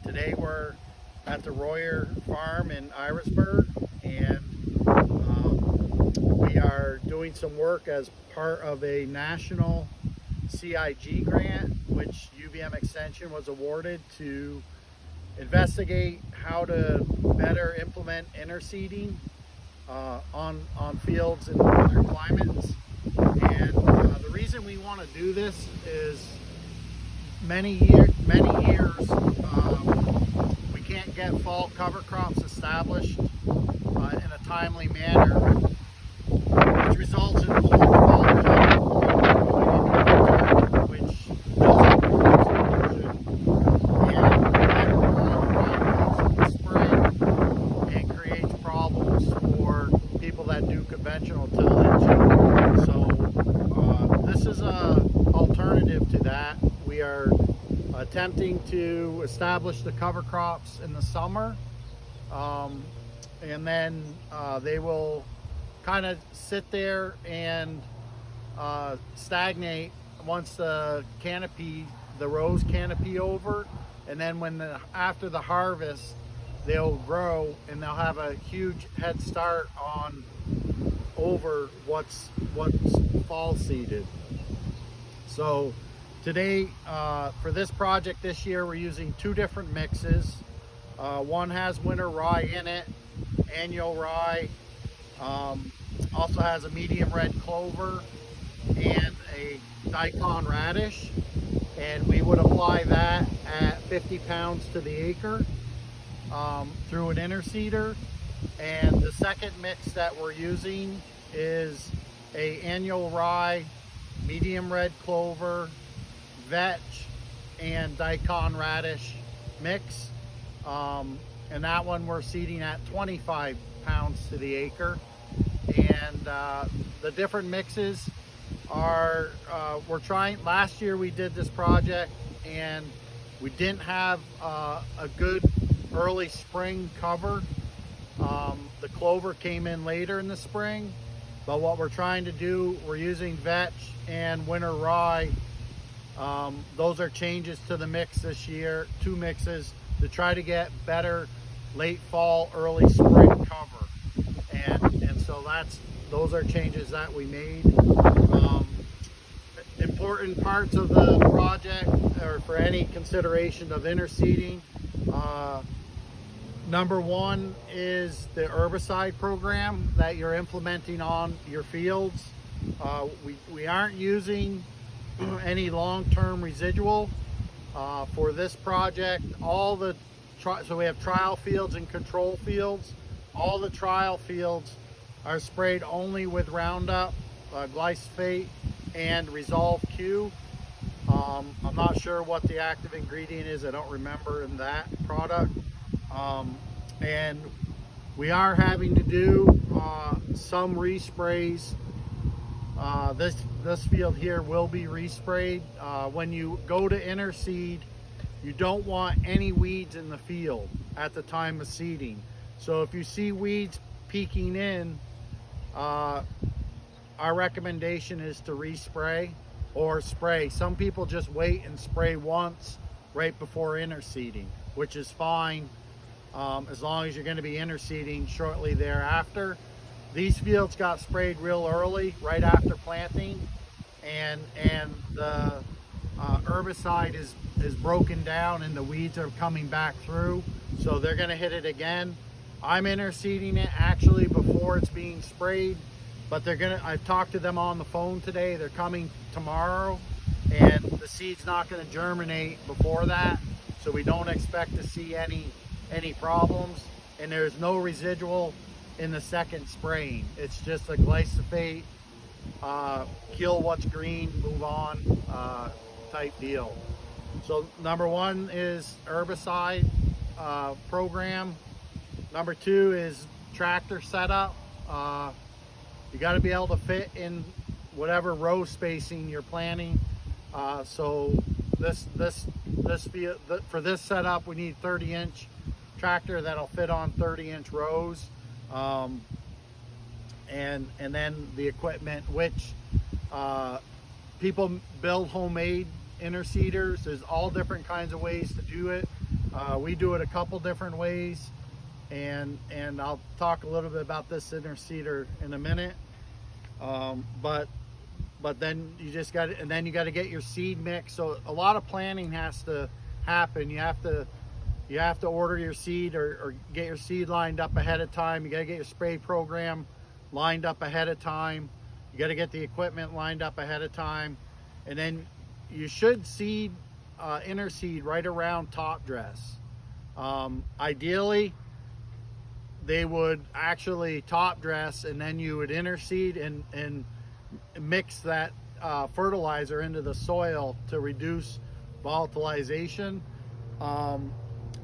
Today we're at the Royer Farm in Irisburg, and we are doing some work as part of a national CIG grant, which UVM Extension was awarded to investigate how to better implement interseeding on fields in other climates. And the reason we want to do this is many years we can't get fall cover crops established in a timely manner, which results in fall cover which doesn't produce erosion and spring and creates problems for people that do conventional tillage. So this is a alternative to that. We are attempting to establish the cover crops in the summer, and then they will kind of sit there and stagnate once the rows canopy over, and then after the harvest they'll grow and they'll have a huge head start on over what's fall seeded. So today, for this project this year, we're using two different mixes. One has winter rye in it, annual rye, also has a medium red clover and a daikon radish, and we would apply that at 50 pounds to the acre through an interseeder. And the second mix that we're using is a annual rye, medium red clover, vetch, and daikon radish mix, and that one we're seeding at 25 pounds to the acre. And the different mixes are last year we did this project and we didn't have a good early spring cover. The clover came in later in the spring, but what we're trying to do, we're using vetch and winter rye. Those are changes to the mix this year, two mixes, to try to get better late fall, early spring cover. And so those are changes that we made. Important parts of the project, or for any consideration of interseeding, number one is the herbicide program that you're implementing on your fields. We aren't using any long-term residual for this project. So we have trial fields and control fields. All the trial fields are sprayed only with Roundup, glyphosate, and Resolve Q. I'm not sure what the active ingredient is. I don't remember in that product. And we are having to do some resprays. This field here will be resprayed. When you go to interseed, you don't want any weeds in the field at the time of seeding. So if you see weeds peeking in, our recommendation is to respray or spray. Some people just wait and spray once right before interseeding, which is fine, as long as you're going to be interseeding shortly thereafter. These fields got sprayed real early, right after planting, and the herbicide is broken down and the weeds are coming back through, so they're going to hit it again. I'm interseeding it actually before it's being sprayed, but I've talked to them on the phone today. They're coming tomorrow, and the seed's not going to germinate before that, so we don't expect to see any problems. And there's no residual in the second spraying. It's just a glyphosate, kill what's green, move on type deal. So number one is herbicide program. Number two is tractor setup. You got to be able to fit in whatever row spacing you're planting. So for this setup, we need 30-inch tractor that'll fit on 30-inch rows. And then the equipment, which people build homemade interseeders. There's all different kinds of ways to do it. We do it a couple different ways, and I'll talk a little bit about this interseeder in a minute. But then you just got to, and then you got to get your seed mix. So a lot of planning has to happen. You have to order your seed or get your seed lined up ahead of time. You got to get your spray program lined up ahead of time. You got to get the equipment lined up ahead of time, and then you should seed interseed right around top dress. Ideally, they would actually top dress, and then you would interseed and mix that fertilizer into the soil to reduce volatilization.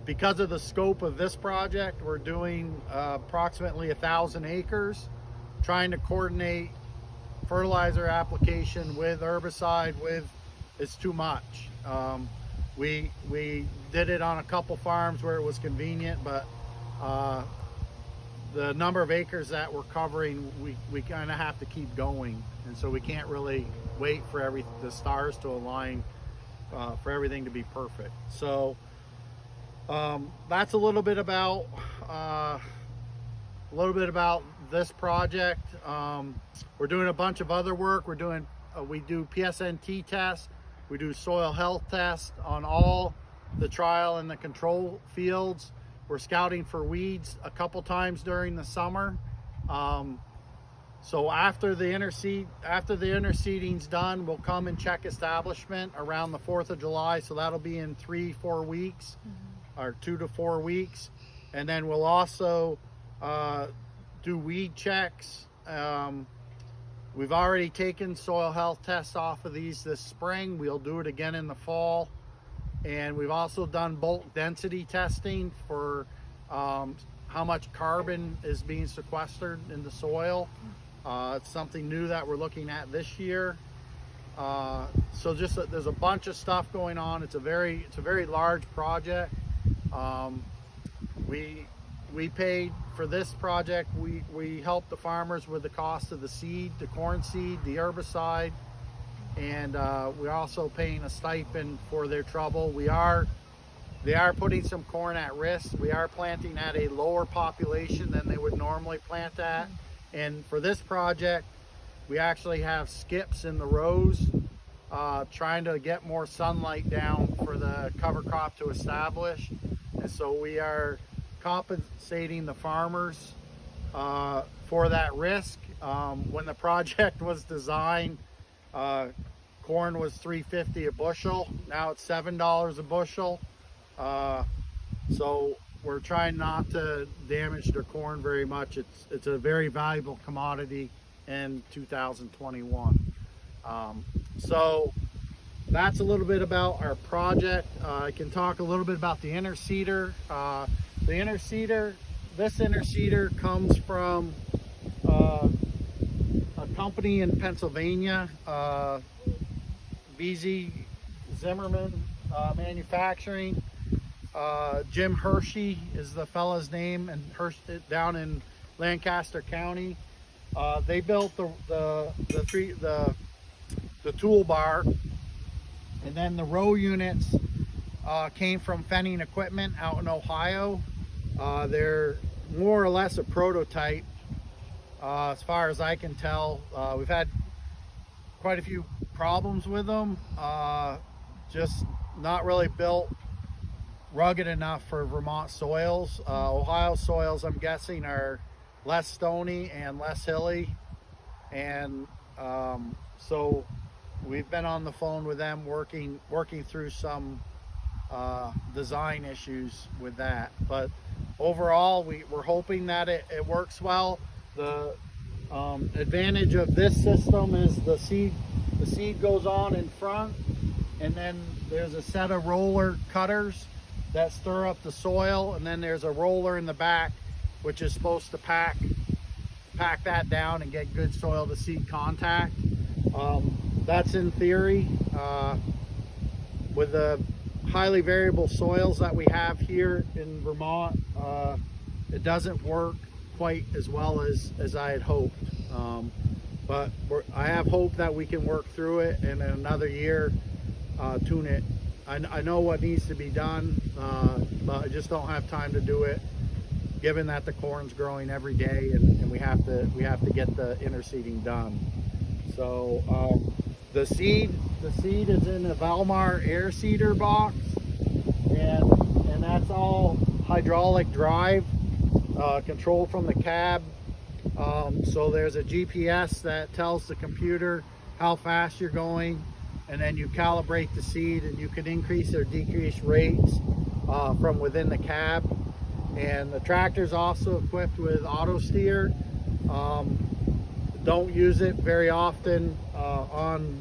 Because of the scope of this project, we're doing approximately 1,000 acres, trying to coordinate fertilizer application with herbicide it's too much. We did it on a couple farms where it was convenient, but the number of acres that we're covering, we kind of have to keep going, and so we can't really wait for the stars to align for everything to be perfect. So that's a little bit about this project. We're doing a bunch of other work. We do PSNT tests. We do soil health tests on all the trial and the control fields. We're scouting for weeds a couple times during the summer. So after the interseeding's done, we'll come and check establishment around the 4th of July. So that'll be in 3-4 weeks, or 2 to 4 weeks. And then we'll also do weed checks. We've already taken soil health tests off of these this spring. We'll do it again in the fall. And we've also done bulk density testing for how much carbon is being sequestered in the soil. It's something new that we're looking at this year. So there's a bunch of stuff going on. It's a very large project. We paid for this project. We helped the farmers with the cost of the seed, the corn seed, the herbicide, and we're also paying a stipend for their trouble. They are putting some corn at risk. We are planting at a lower population than they would normally plant at. And for this project, we actually have skips in the rows, trying to get more sunlight down for the cover crop to establish. And so we are compensating the farmers for that risk. When the project was designed, corn was $3.50 a bushel. Now it's $7 a bushel. So we're trying not to damage their corn very much. It's a very valuable commodity in 2021. So that's a little bit about our project. I can talk a little bit about the interseeder. This interseeder comes from a company in Pennsylvania, BZ Zimmerman Manufacturing. Jim Hershey is the fella's name, and down in Lancaster County. They built the toolbar, and then the row units came from Fenning Equipment out in Ohio. They're more or less a prototype, as far as I can tell. We've had quite a few problems with them, just not really built rugged enough for Vermont soils. Ohio soils, I'm guessing, are less stony and less hilly, and so we've been on the phone with them working through some design issues with that. But overall, we're hoping that it works well. The advantage of this system is the seed goes on in front, and then there's a set of roller cutters that stir up the soil, and then there's a roller in the back which is supposed to pack that down and get good soil to seed contact. That's in theory. With the highly variable soils that we have here in Vermont, it doesn't work quite as well as I had hoped. But I have hope that we can work through it, and in another year tune it. I know what needs to be done. I just don't have time to do it, given that the corn's growing every day, and we have to get the interseeding done. So the seed is in a Valmar air seeder box, and that's all hydraulic drive, controlled from the cab. So there's a GPS that tells the computer how fast you're going, and then you calibrate the seed, and you can increase or decrease rates from within the cab. And the tractor's also equipped with auto steer. Don't use it very often on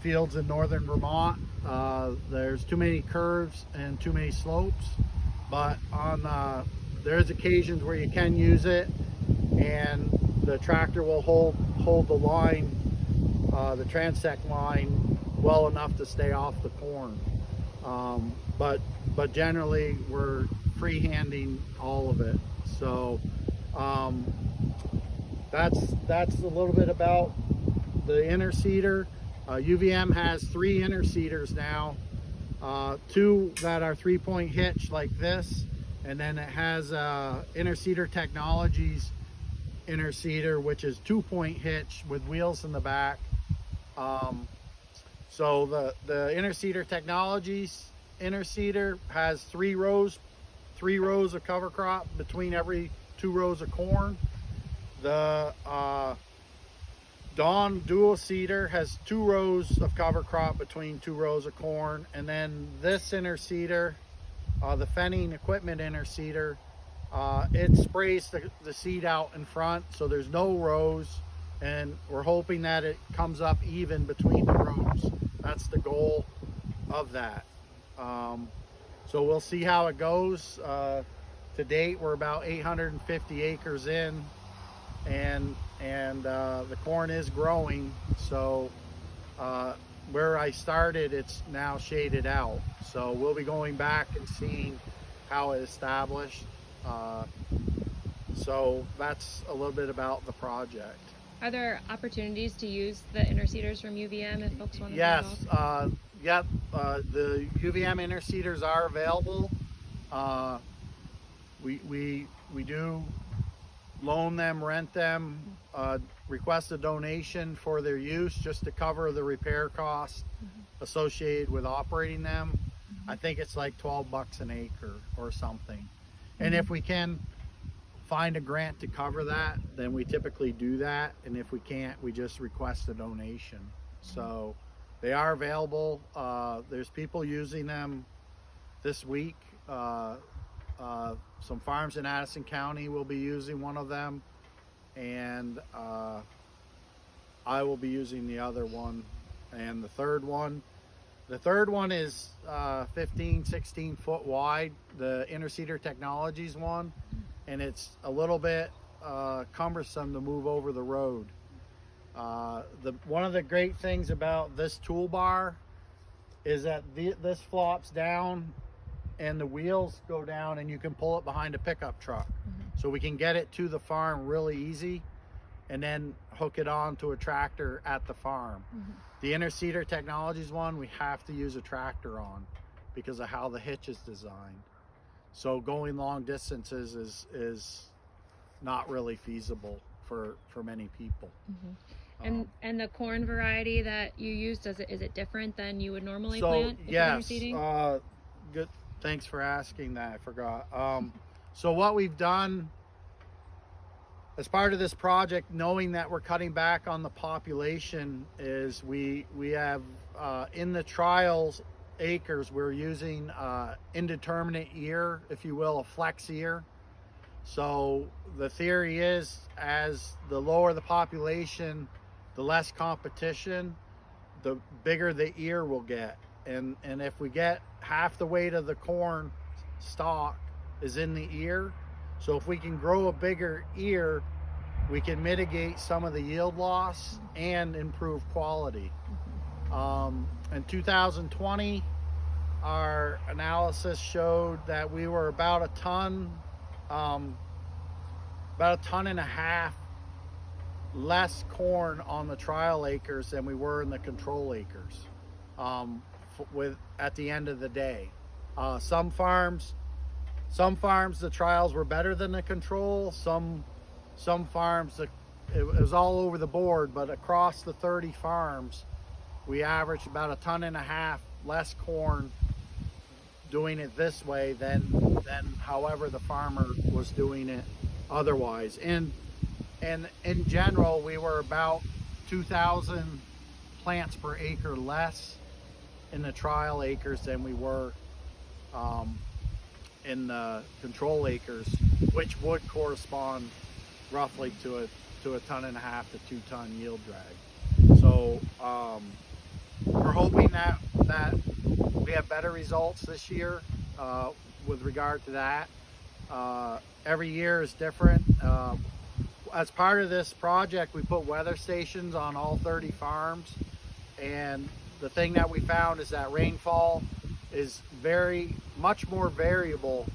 fields in northern Vermont. There's too many curves and too many slopes, but there's occasions where you can use it, and the tractor will hold the line, the transect line, well enough to stay off the corn. But generally we're freehanding all of it. So that's a little bit about the interseeder. UVM has 3 interseeders now, 2 that are 3-point hitch like this, and then it has Interseeder Technologies interseeder, which is 2-point hitch with wheels in the back. So the Interseeder Technologies interseeder has 3 rows of cover crop between every 2 rows of corn. The Dawn dual seeder has 2 rows of cover crop between 2 rows of corn, and then this interseeder, the Fenning equipment interseeder, it sprays the seed out in front, so there's no rows, and we're hoping that it comes up even between the rows. That's the goal of that. So we'll see how it goes. To date, we're about 850 acres in, and the corn is growing. So where I started, it's now shaded out. So we'll be going back and seeing how it established. So that's a little bit about the project. Are there opportunities to use the interseeders from UVM if folks want to? Yes. Yep. The UVM interseeders are available. We do loan them, rent them, request a donation for their use just to cover the repair costs associated with operating them. I think it's like $12 an acre or something. And if we can find a grant to cover that, then we typically do that. And if we can't, we just request a donation. So they are available. There's people using them this week. Some farms in Addison County will be using one of them, and I will be using the other one, and the third one is 15-16 foot wide, the Interseeder Technologies one, and it's a little bit cumbersome to move over the road. One of the great things about this toolbar is that this flops down and the wheels go down, and you can pull it behind a pickup truck. So we can get it to the farm really easy and then hook it on to a tractor at the farm. The Interseeder Technologies one, we have to use a tractor on because of how the hitch is designed. So going long distances is not really feasible for many people. And the corn variety that you use, is it different than you would normally so, plant? Yes, good. Thanks for asking that. I forgot. So what we've done as part of this project, knowing that we're cutting back on the population, is we have in the trials acres, we're using indeterminate ear, if you will, a flex ear. So the theory is, as the lower the population, the less competition, the bigger the ear will get. And if we get half the weight of the corn stalk is in the ear, so if we can grow a bigger ear, we can mitigate some of the yield loss and improve quality. In 2020, our analysis showed that we were about a ton and a half less corn on the trial acres than we were in the control acres at the end of the day. Some farms Some farms, the trials were better than the control. Some farms, it was all over the board, but across the 30 farms, we averaged about 1.5 tons less corn doing it this way than however the farmer was doing it otherwise. And in general, we were about 2,000 plants per acre less in the trial acres than we were in the control acres, which would correspond roughly to a 1.5 tons to 2 ton yield drag. So we're hoping that we have better results this year with regard to that. Every year is different. As part of this project, we put weather stations on all 30 farms, and the thing that we found is that rainfall is much more variable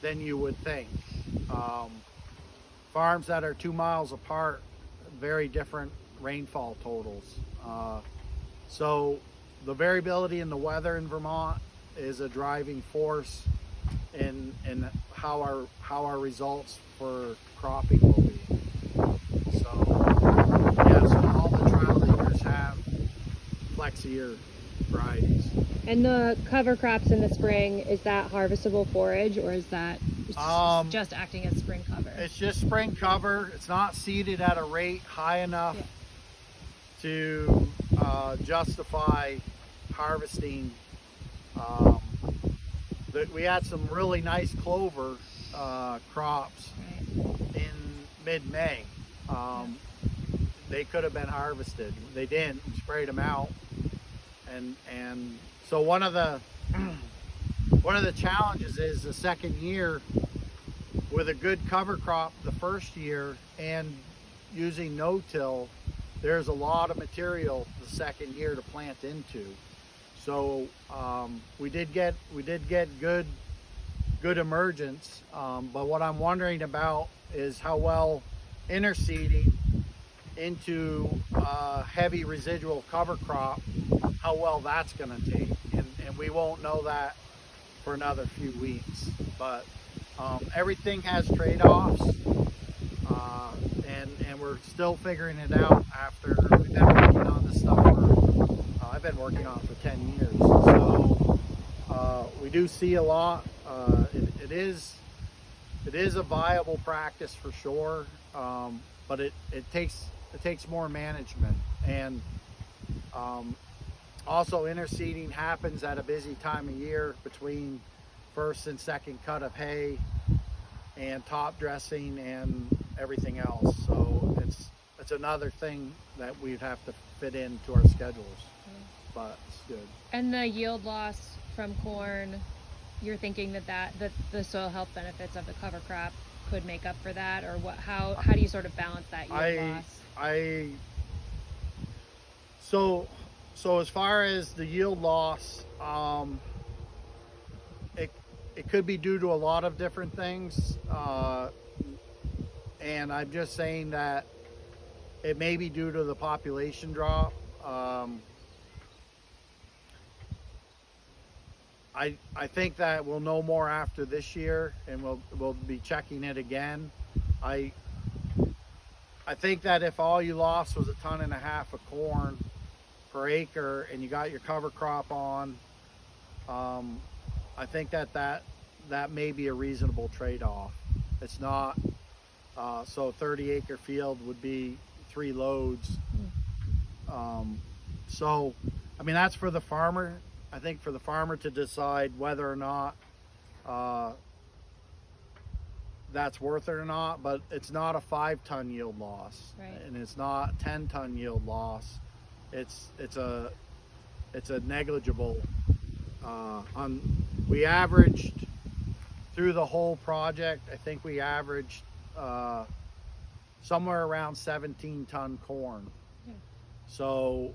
than you would think. Farms that are 2 miles apart, very different rainfall totals. So the variability in the weather in Vermont is a driving force in how our results for cropping will be. So yeah, so all the trial acres have flexier varieties. And the cover crops in the spring, is that harvestable forage, or is that just acting as spring cover? It's just spring cover. It's not seeded at a rate high enough to justify harvesting. We had some really nice clover crops in mid-May. They could have been harvested. They didn't. We sprayed them out, and so one of the challenges is the second year with a good cover crop the first year and using no-till. There's a lot of material the second year to plant into. So we did get good emergence, but what I'm wondering about is how well interseeding into heavy residual cover crop, how well that's going to take, and we won't know that for another few weeks. But everything has trade-offs, and we're still figuring it out after we've been working on this stuff for I've been working on it for 10 years. So we do see a lot. It is a viable practice for sure, but it takes more management. And also interseeding happens at a busy time of year between first and second cut of hay and top dressing and everything else. So it's another thing that we'd have to fit into our schedules, but it's good. And the yield loss from corn, you're thinking that the soil health benefits of the cover crop could make up for that, or what? How do you sort of balance that yield loss? So as far as the yield loss, it could be due to a lot of different things, and I'm just saying that it may be due to the population drop. I think that we'll know more after this year, and we'll be checking it again. I think that if all you lost was 1.5 tons of corn per acre and you got your cover crop on, I think that may be a reasonable trade-off. It's not, so a 30-acre field would be 3 loads. So, I mean, that's for the farmer. I think for the farmer to decide whether or not that's worth it or not, but it's not a 5-ton yield loss, right, and it's not 10-ton yield loss. It's a negligible. We averaged through the whole project, I think we averaged somewhere around 17-ton corn. Yeah. So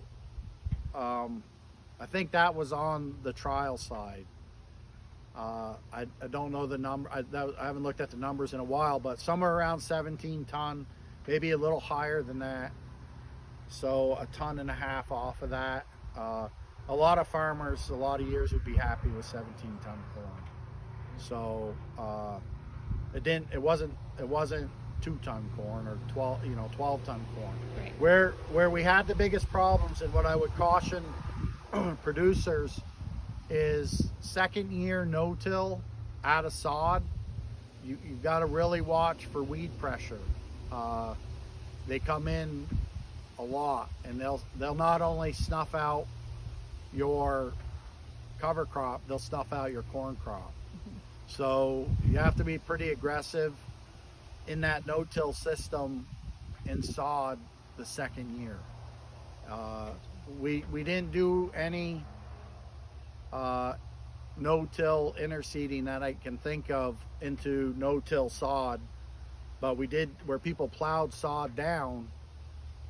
I think that was on the trial side. I don't know the number. I haven't looked at the numbers in a while, but somewhere around 17 ton, maybe a little higher than that. So 1.5 tons off of that. A lot of farmers, a lot of years would be happy with 17-ton corn. So it wasn't 2-ton corn or 12-ton corn. Right. Where we had the biggest problems, and what I would caution producers, is second year no-till out of sod. You've got to really watch for weed pressure. They come in a lot, and they'll not only snuff out your cover crop, they'll snuff out your corn crop. So you have to be pretty aggressive in that no-till system in sod the second year. We didn't do any no-till interseeding that I can think of into no-till sod, but we did where people plowed sod down,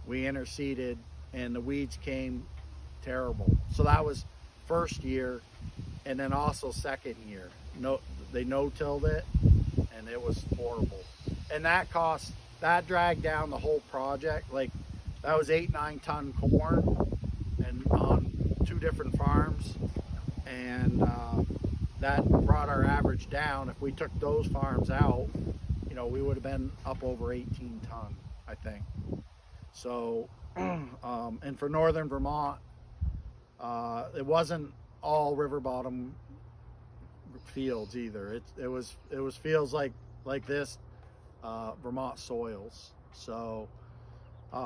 we interseeded, and the weeds came terrible. So that was first year, and then also second year. They no-tilled it, and it was horrible. And that dragged down the whole project. Like, that was 8-9 ton corn, and on 2 different farms, and that brought our average down. If we took those farms out, we would have been up over 18 ton, I think. So, and for northern Vermont, it wasn't all river bottom fields either. It was fields like this, Vermont soils. So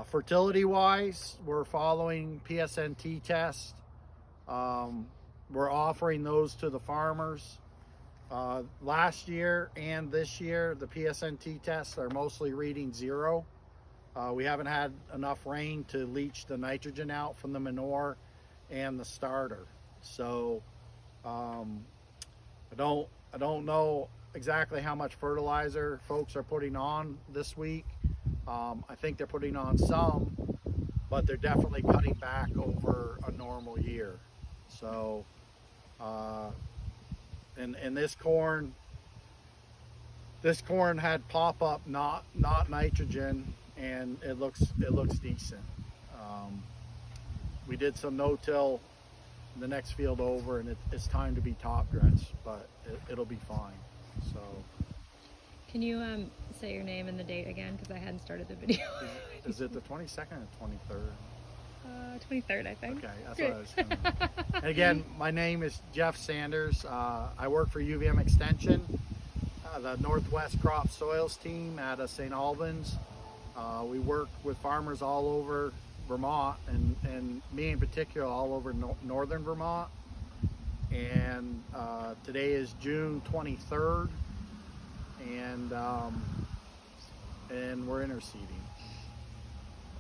fertility wise, we're following PSNT tests. We're offering those to the farmers. Last year and this year, the PSNT tests are mostly reading 0. We haven't had enough rain to leach the nitrogen out from the manure and the starter. So I don't know exactly how much fertilizer folks are putting on this week. I think they're putting on some, but they're definitely cutting back over a normal year. So and this corn had pop-up not nitrogen, and it looks decent. We did some no-till the next field over, and it's time to be top dressed, but it'll be fine. So can you say your name and the date again, because I hadn't started the video? Is it the 22nd or 23rd? 23rd, I think. Okay, that's what I was thinking. And again, my name is Jeff Sanders. I work for UVM Extension, the Northwest Crop Soils team out of St. Albans. We work with farmers all over Vermont, and me in particular all over northern Vermont. And today is June 23rd, and we're interseeding.